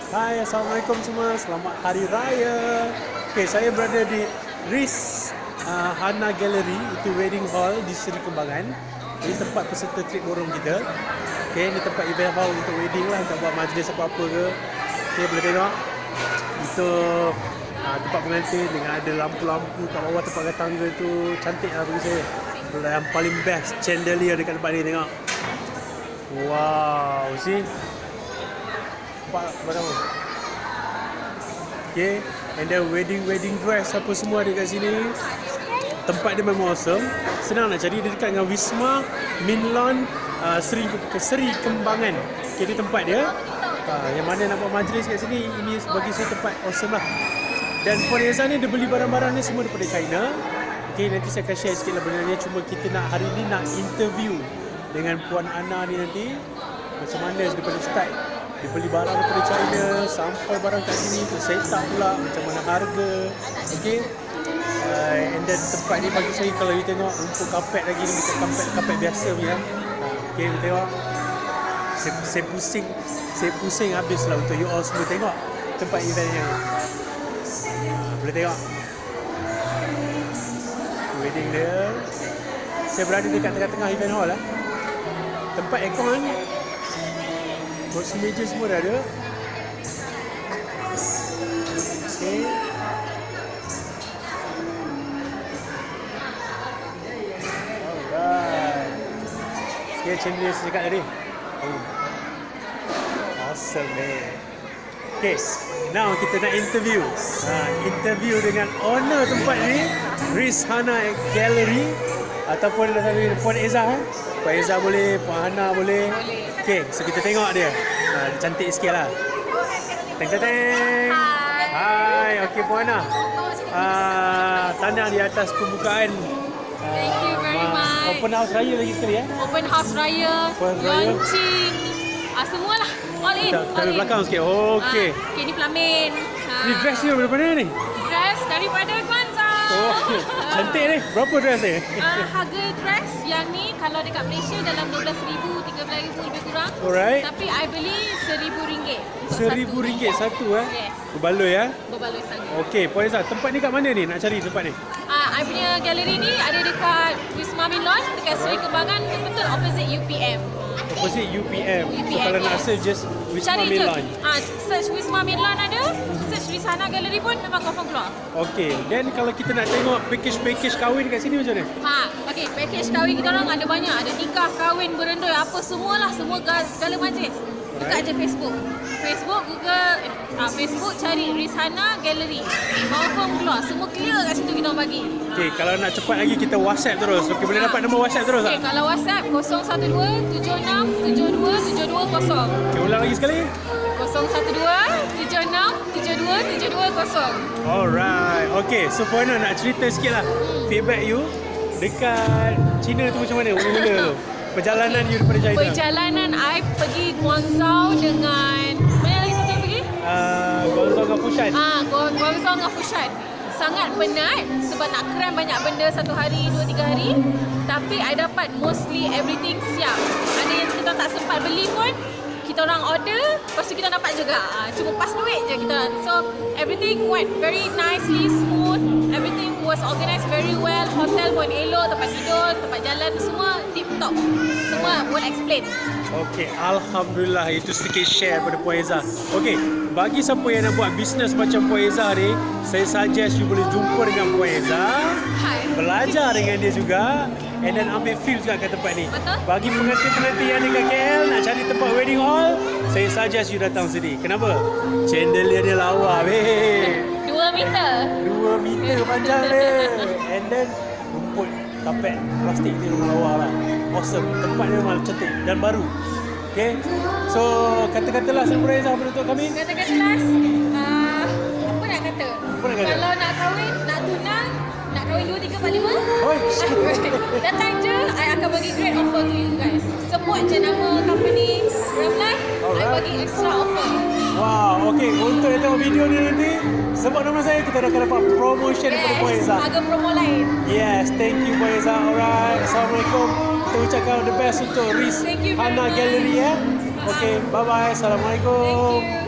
Hai, Assalamualaikum semua. Selamat Hari Raya. Okay, saya berada di Hana Gallery, itu wedding hall di Seri Kembangan. Ini tempat peserta trip borong kita. Okay, ini tempat event hall untuk wedding lah, untuk buat majlis apa-apa ke. Okay, boleh tengok. Itu tempat pengantin dengan ada lampu-lampu kat bawah tempat tangga tu. Cantik lah bagi saya. Yang paling best, chandelier dekat tempat ni, tengok. Wow, see? Nampak barang. Okay, and then wedding dress apa semua ada kat sini. Tempat dia memang awesome. Senang nak cari, dia dekat dengan Wisma, Minlon, Seri Kembangan. Okay, dia tempat dia. Yang mana nak buat majlis kat sini, ini bagi saya tempat awesome lah. Dan Puan Ezzah ni dia beli barang-barang ni semua daripada China. Okay, nanti saya akan share sikit lah benda ni. Cuma kita nak hari ni nak interview dengan Puan Ana ni nanti. Macam mana daripada start dia beli barang daripada China sampai barang kat sini, tu set up pula macam mana harga. Okay, and then tempat ni bagi saya, kalau you tengok rumput kapet lagi ni, bukan kapet biasa punya. Okay, you tengok, saya pusing habis lah untuk you all semua tengok tempat event ni. Boleh tengok wedding dia. Saya berada dekat tengah-tengah event hall lah. Tempat aircon, kursi meja semua dah ada. Okay. Alright. Okay, chandelier sedekat tadi. Oh. Awesome man. Okay, now kita nak interview. Interview dengan owner tempat ni, Hana Gallery. Ataupun Puan Ezzah. Puan Ezzah boleh, Puan Hana boleh. Okay, so kita tengok dia. Cantik sikit lah. Teng-teng-teng. Hai, okay Puan Hana. Tahniah di atas pembukaan. Thank you very much. Open house raya lagi sekali ya. Open house raya, launching, semualah. All in. Kita belakang sikit. Okay. Okay, ni pelamin. Ni dress ni daripada mana ni? Dress daripada Kuanza. Okay. Cantik ni. Berapa dress ni? Harga dress yang ni kalau dekat Malaysia dalam 12,000, 13,000 lebih kurang. Alright. Tapi I beli RM1,000. RM1,000 satu Yes. Berbaloi ya. Berbaloi sangat. Okey, Puan Ezzah, tempat ni kat mana ni? Nak cari tempat ni? I punya galeri ni ada dekat Wisma Minlon, dekat Seri Kembangan, betul opposite UPM. Opposite UPM. So kalau nak search just Wisma Cari Minlon. Search Wisma Minlon ada, search Hana Gallery pun memang confirm keluar. Okey, then kalau kita nak tengok package kahwin kat sini macam mana? Okey, package kahwin kita orang ada banyak, ada nikah, kahwin, berendoi, apa semualah, semua segala majlis. Buka je Facebook, Google, Facebook cari Hana Gallery, confirm keluar, semua clear kat situ kita orang bagi. Okey, kalau nak cepat lagi kita WhatsApp terus. Okey, boleh dapat nombor WhatsApp terus tak? Okey, kalau WhatsApp 012 76 72 720. Okey, ulang lagi sekali. 012 76 72 720. Alright. Okey, so Puan nak cerita sikit lah feedback you dekat China tu macam mana? Mula-mula tu. Perjalanan you daripada China. Perjalanan I pergi Guangzhou dengan mana lagi satu yang pergi? Guangzhou dengan Fushan. Guangzhou dengan Fushan. Sangat penat sebab nak cram banyak benda satu hari, 2-3 hari. Tapi I dapat mostly everything siap. Ada yang kita tak sempat beli pun, kita orang order, lepas tu kita dapat juga. Cuma pas duit je kita. So everything went very nicely, smooth. Everything was organized very well. Hotel pun elok, tempat tidur, tempat jalan, semua tip top. Semua well explain. Okey, alhamdulillah, itu sedikit share pada Puan Ezzah. Okey, bagi siapa yang nak buat bisnes macam Puan Ezzah ni, saya suggest you boleh jumpa dengan Puan Ezzah. Belajar dengan dia juga, and then ambil feel juga kat tempat ni. Betul. Bagi pengantin-pengantin yang dekat KL nak cari tempat wedding hall, saya suggest you datang sini. Kenapa? Chandelier dia lawa, weh. 2 meter. 2 meter panjang dia. And then rumput kapet plastik ni memang lawa lah. Awesome. Tempat dia memang cantik dan baru. Okay. So, kata-katalah Puan Ezzah menutup kami. Kata-katalah, apa nak kata? Kalau nak kahwin, nak tunang, nak kahwin 2, 3, 4, 5. Datang je, I akan bagi great offer to you guys. Sebut je nama company Remline, I bagi extra offer. Wow, okay. Untuk yang tengok video ni nanti, sebut nama saya, kita akan dapat promotion daripada Puan Ezzah. Harga promo lain. Yes, thank you Puan Ezzah. Alright, Assalamualaikum. Kita ucapkan the best untuk Hana Gallery ya. Okay, bye-bye. Assalamualaikum. Thank you.